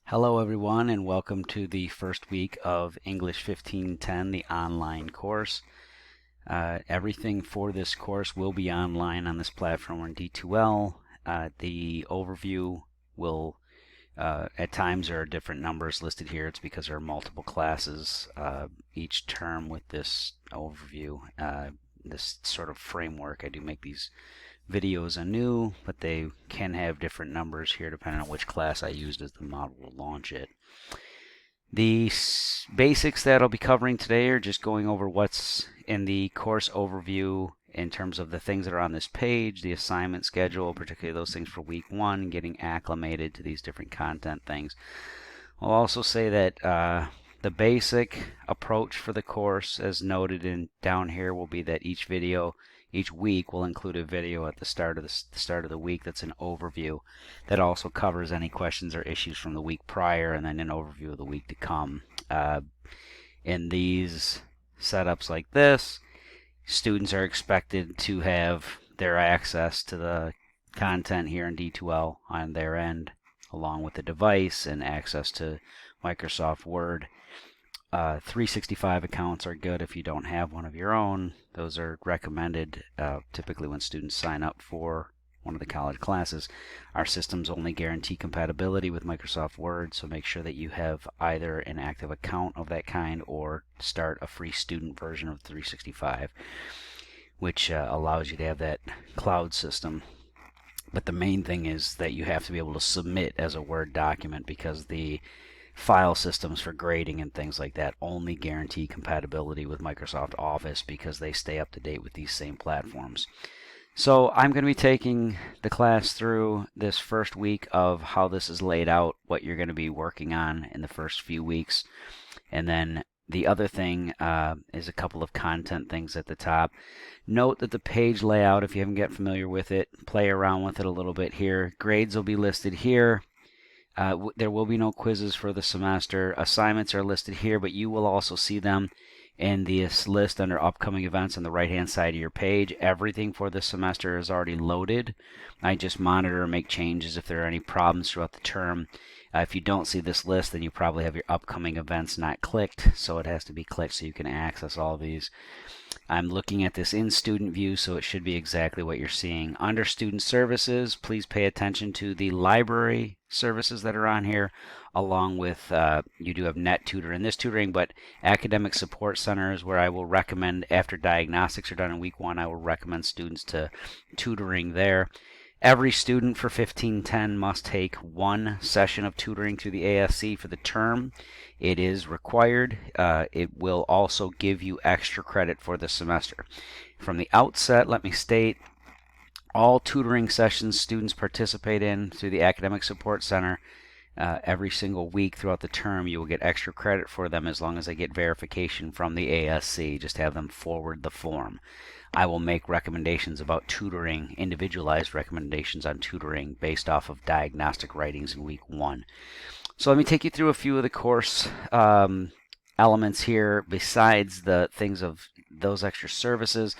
Hello everyone, and welcome to the first week of English 1510, the online course. Everything for this course will be online on this platform in D2L. The overview will, at times there are different numbers listed here. It's because there are multiple classes each term with this overview, this sort of framework. I do make these videos anew, but they can have different numbers here depending on which class I used as the model to launch it. The basics that I'll be covering today are just going over what's in the course overview in terms of the things that are on this page, the assignment schedule, particularly those things for week one, getting acclimated to these different content things. I'll also say that the basic approach for the course, as noted in down here, will be that each week will include a video at the start of the week that's an overview that also covers any questions or issues from the week prior, and then an overview of the week to come. In these setups like this, students are expected to have their access to the content here in D2L on their end, along with the device and access to Microsoft Word. 365 accounts are good if you don't have one of your own. Those are recommended typically when students sign up for one of the college classes. Our systems only guarantee compatibility with Microsoft Word, so make sure that you have either an active account of that kind or start a free student version of 365, which allows you to have that cloud system. But the main thing is that you have to be able to submit as a Word document, because the file systems for grading and things like that only guarantee compatibility with Microsoft Office because they stay up to date with these same platforms. So I'm going to be taking the class through this first week of how this is laid out, what you're going to be working on in the first few weeks, and then the other thing is a couple of content things at the top. Note that the page layout, if you haven't gotten familiar with it, play around with it a little bit here. Grades will be listed here. There will be no quizzes for the semester. Assignments are listed here, but you will also see them in this list under upcoming events on the right hand side of your page. Everything for this semester is already loaded. I just monitor and make changes if there are any problems throughout the term. If you don't see this list, then you probably have your upcoming events not clicked, so it has to be clicked so you can access all these. I'm looking at this in student view, so it should be exactly what you're seeing. Under student services, please pay attention to the library services that are on here, along with you do have net tutor in this tutoring, but academic support centers, where I will recommend after diagnostics are done in week one, I will recommend students to tutoring there. Every student for 1510 must take one session of tutoring through the ASC for the term. It is required. It will also give you extra credit for the semester. From the outset, let me state, all tutoring sessions students participate in through the Academic Support Center every single week throughout the term, you will get extra credit for them as long as they get verification from the ASC. Just have them forward the form. I will make recommendations about tutoring, individualized recommendations on tutoring based off of diagnostic writings in week one. So let me take you through a few of the course elements here besides the things of those extra services.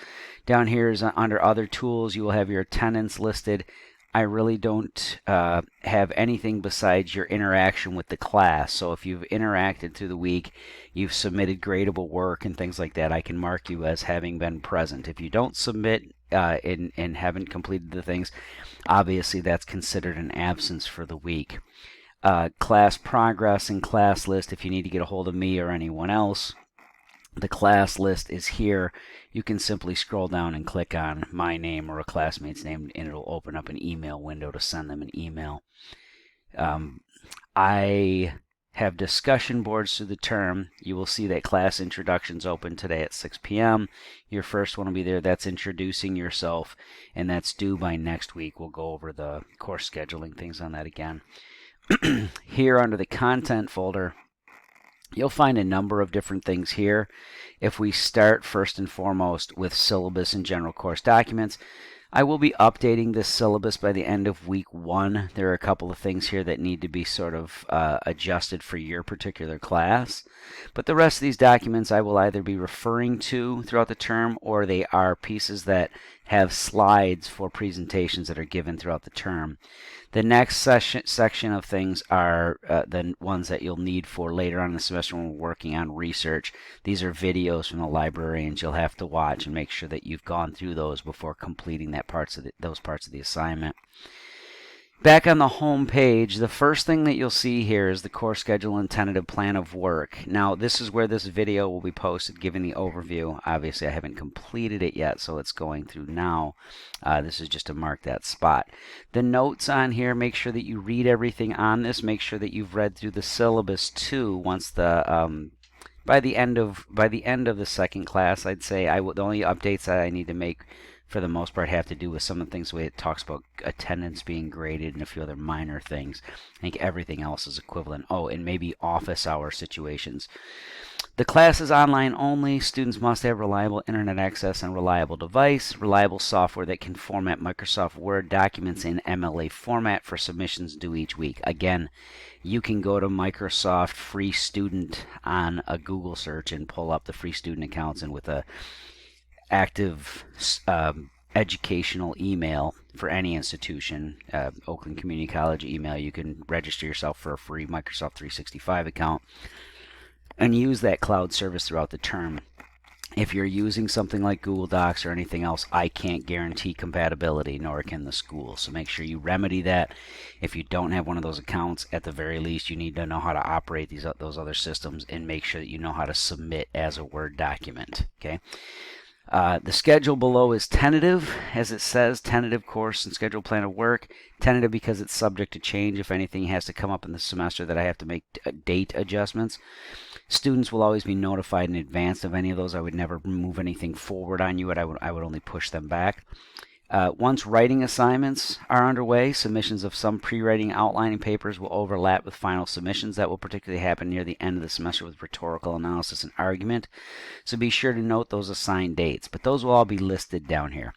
Down here is under other tools, you will have your attendance listed. I really don't have anything besides your interaction with the class. So if you've interacted through the week, you've submitted gradable work and things like that, I can mark you as having been present. If you don't submit and haven't completed the things, obviously that's considered an absence for the week. Class progress and class list, if you need to get a hold of me or anyone else, the class list is here. You can simply scroll down and click on my name or a classmate's name, and it'll open up an email window to send them an email. I have discussion boards through the term. You will see that class introductions open today at 6 p.m. Your first one will be there. That's introducing yourself, and that's due by next week. We'll go over the course scheduling things on that again. Here under the content folder, you'll find a number of different things here. If we start first and foremost with syllabus and general course documents, I will be updating this syllabus by the end of week one. There are a couple of things here that need to be sort of adjusted for your particular class. But the rest of these documents I will either be referring to throughout the term, or they are pieces that have slides for presentations that are given throughout the term. The next section of things are the ones that you'll need for later on in the semester when we're working on research. These are videos from the librarians you'll have to watch and make sure that you've gone through those before completing those parts of the assignment. Back on the home page, the first thing that you'll see here is the course schedule and tentative plan of work. Now, this is where this video will be posted, giving the overview. Obviously, I haven't completed it yet, so it's going through now. This is just to mark that spot. The notes on here, make sure that you read everything on this. Make sure that you've read through the syllabus too. Once the by the end of the second class, I'd say the only updates that I need to make for the most part have to do with some of the things the way it talks about attendance being graded and a few other minor things. I think everything else is equivalent. Oh, and maybe office hour situations. The class is online only. Students must have reliable internet access and reliable device, reliable software that can format Microsoft Word documents in MLA format for submissions due each week. Again, you can go to Microsoft Free Student on a Google search and pull up the free student accounts, and with a active educational email for any institution, Oakland Community College email, you can register yourself for a free Microsoft 365 account and use that cloud service throughout the term. If you're using something like Google Docs or anything else, I can't guarantee compatibility, nor can the school. So make sure you remedy that. If you don't have one of those accounts, at the very least, you need to know how to operate those other systems and make sure that you know how to submit as a Word document. Okay. The schedule below is tentative, as it says, tentative course and schedule plan of work. Tentative because it's subject to change. If anything has to come up in the semester that I have to make date adjustments. Students will always be notified in advance of any of those. I would never move anything forward on you. I would only push them back. Once writing assignments are underway, submissions of some pre-writing outlining papers will overlap with final submissions. That will particularly happen near the end of the semester with rhetorical analysis and argument. So be sure to note those assigned dates, but those will all be listed down here.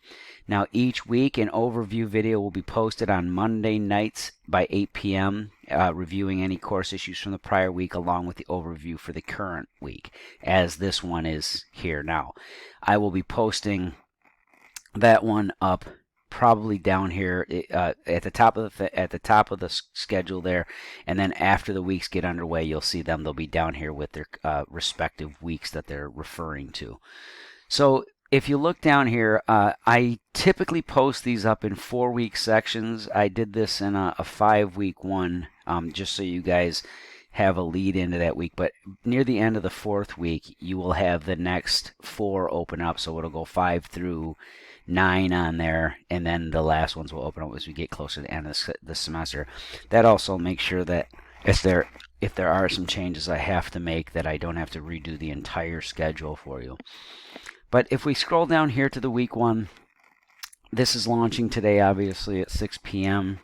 Now, each week an overview video will be posted on Monday nights by 8 p.m., reviewing any course issues from the prior week along with the overview for the current week, as this one is here now. I will be posting that one up probably down here at the top of the schedule there, and then after the weeks get underway, you'll see them. They'll be down here with their respective weeks that they're referring to. So if you look down here, I typically post these up in 4-week sections. I did this in a 5-week one, just so you guys have a lead into that week. But near the end of the 4th week, you will have the next 4 open up. So it'll go 5 through 9 on there, and then the last ones will open up as we get closer to the end of the semester. That also makes sure that if there are some changes I have to make, that I don't have to redo the entire schedule for you. But if we scroll down here to the week 1, this is launching today, obviously at 6 p.m.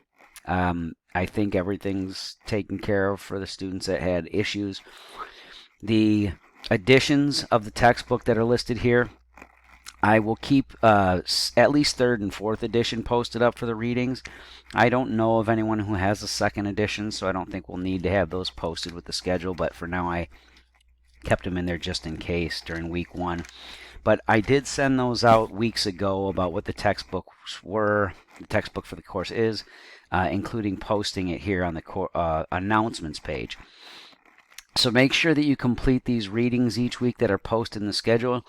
I think everything's taken care of for the students that had issues. The editions of the textbook that are listed here, I will keep at least 3rd and 4th edition posted up for the readings. I don't know of anyone who has a 2nd edition, so I don't think we'll need to have those posted with the schedule, but for now I kept them in there just in case during week 1. But I did send those out weeks ago about what the textbooks were, the textbook for the course is, including posting it here on the announcements page. So make sure that you complete these readings each week that are posted in the schedule.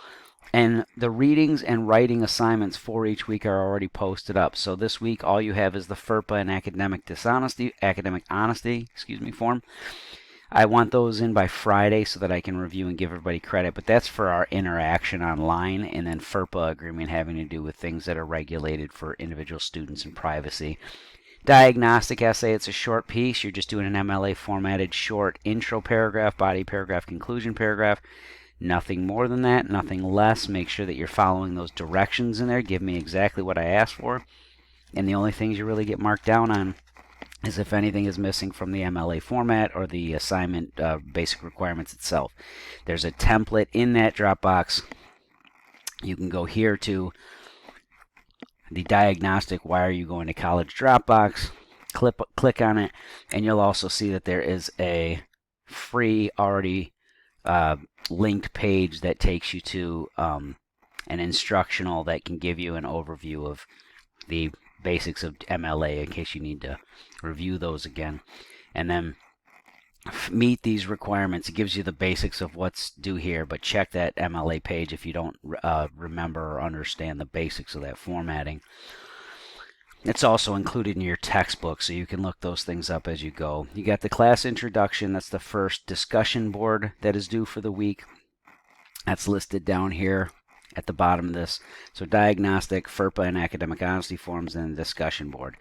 And the readings and writing assignments for each week are already posted up. So this week, all you have is the FERPA and academic honesty form. I want those in by Friday so that I can review and give everybody credit. But that's for our interaction online, and then FERPA agreement having to do with things that are regulated for individual students and privacy. Diagnostic essay, it's a short piece. You're just doing an MLA formatted short intro paragraph, body paragraph, conclusion paragraph. Nothing more than that, nothing less. Make sure that you're following those directions in there. Give me exactly what I asked for. And the only things you really get marked down on is if anything is missing from the MLA format or the assignment basic requirements itself. There's a template in that Dropbox. You can go here to the diagnostic Why Are You Going to College Dropbox. Click on it, and you'll also see that there is a free already linked page that takes you to an instructional that can give you an overview of the basics of MLA in case you need to review those again. And then meet these requirements. It gives you the basics of what's due here, but check that MLA page if you don't remember or understand the basics of that formatting. It's also included in your textbook, so you can look those things up as you go. You got the class introduction. That's the first discussion board that is due for the week. That's listed down here at the bottom of this. So diagnostic, FERPA, and academic honesty forms, and the discussion board.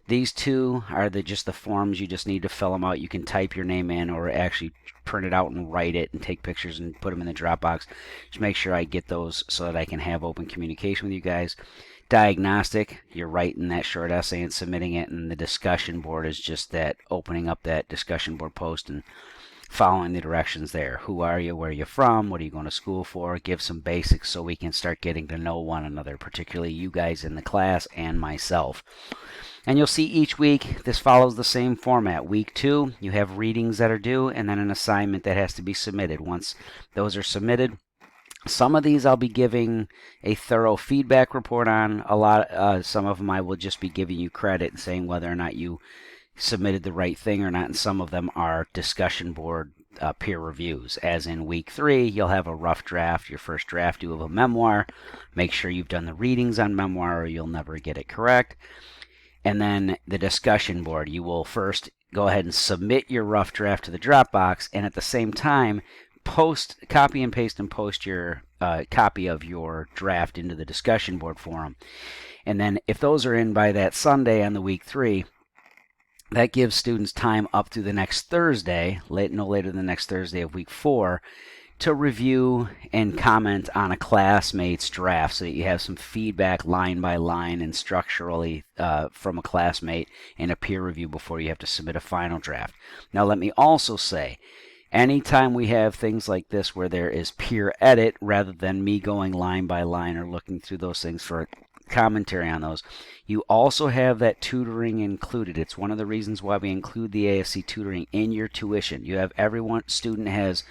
These two are just the forms. You just need to fill them out. You can type your name in or actually print it out and write it and take pictures and put them in the Dropbox. Just make sure I get those so that I can have open communication with you guys. Diagnostic, you're writing that short essay and submitting it, and the discussion board is just that, opening up that discussion board post and following the directions there. Who are you? Where are you from? What are you going to school for? Give some basics so we can start getting to know one another, particularly you guys in the class and myself. And you'll see each week this follows the same format. Week 2, you have readings that are due and then an assignment that has to be submitted. Once those are submitted, some of these I'll be giving a thorough feedback report on. Some of them I will just be giving you credit and saying whether or not you submitted the right thing or not, and some of them are discussion board peer reviews. As in week 3, you'll have a rough draft, your first draft due of a memoir. Make sure you've done the readings on memoir or you'll never get it correct. And then the discussion board, you will first go ahead and submit your rough draft to the Dropbox, and at the same time copy and paste and post your copy of your draft into the discussion board forum. And then if those are in by that Sunday on the week 3, that gives students time up to the next Thursday, no later than the next Thursday of week 4, to review and comment on a classmate's draft so that you have some feedback line by line and structurally from a classmate in a peer review before you have to submit a final draft. Now let me also say, anytime we have things like this where there is peer edit rather than me going line by line or looking through those things for commentary on those, you also have that tutoring included. It's one of the reasons why we include the ASC tutoring in your tuition. You have student has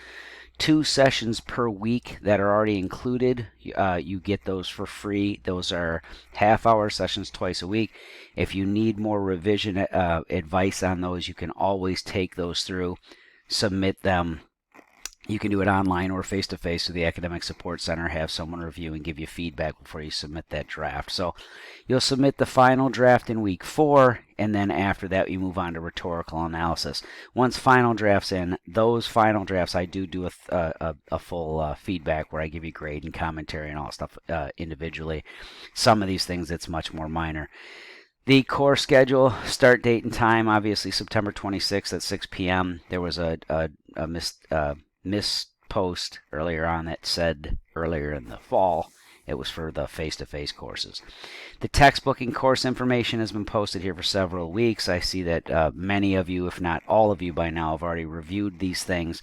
2 sessions per week that are already included. You get those for free. Those are half-hour sessions twice a week. If you need more revision advice on those, you can always take those through, submit them. You can do it online or face-to-face to the Academic Support Center, have someone review and give you feedback before you submit that draft. So you'll submit the final draft in week 4, and then after that you move on to rhetorical analysis. Once final draft's in, those final drafts I do a full feedback where I give you grade and commentary and all stuff individually. Some of these things it's much more minor. The course schedule, start date and time, obviously September 26th at 6 p.m. There was a missed post earlier on that said earlier in the fall it was for the face-to-face courses. The textbook and course information has been posted here for several weeks. I see that many of you, if not all of you by now, have already reviewed these things.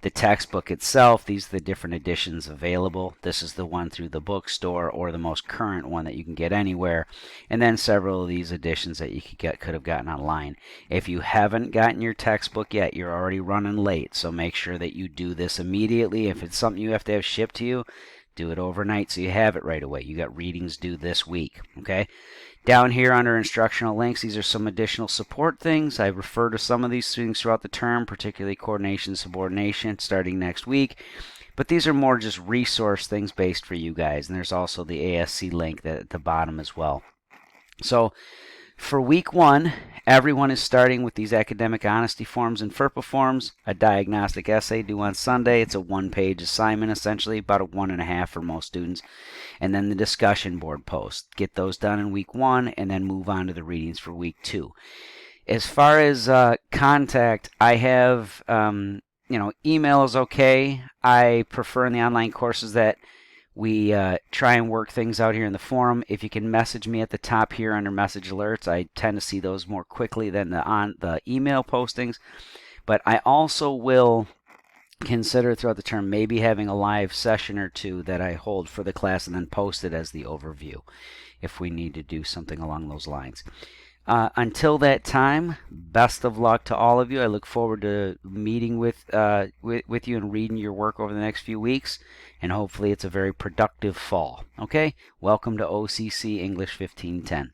The textbook itself, these are the different editions available. This is the one through the bookstore or the most current one that you can get anywhere. And then several of these editions that you could have gotten online. If you haven't gotten your textbook yet, you're already running late. So make sure that you do this immediately. If it's something you have to have shipped to you, do it overnight so you have it right away. You got readings due this week. Okay. Down here under instructional links, these are some additional support things. I refer to some of these things throughout the term, particularly coordination, subordination, starting next week. But these are more just resource things based for you guys. And there's also the ASC link at the bottom as well. So for week 1, everyone is starting with these academic honesty forms and FERPA forms, a diagnostic essay due on Sunday. It's a 1-page assignment, essentially, about a 1.5 for most students. And then the discussion board posts. Get those done in week 1 and then move on to the readings for week 2. As far as contact, I have, email is okay. I prefer in the online courses that we try and work things out here in the forum. If you can message me at the top here under message alerts, I tend to see those more quickly than the email postings. But I also will consider throughout the term maybe having a live session or 2 that I hold for the class and then post it as the overview if we need to do something along those lines. Until that time, best of luck to all of you. I look forward to meeting with you and reading your work over the next few weeks, and hopefully it's a very productive fall. Okay? Welcome to OCC English 1510.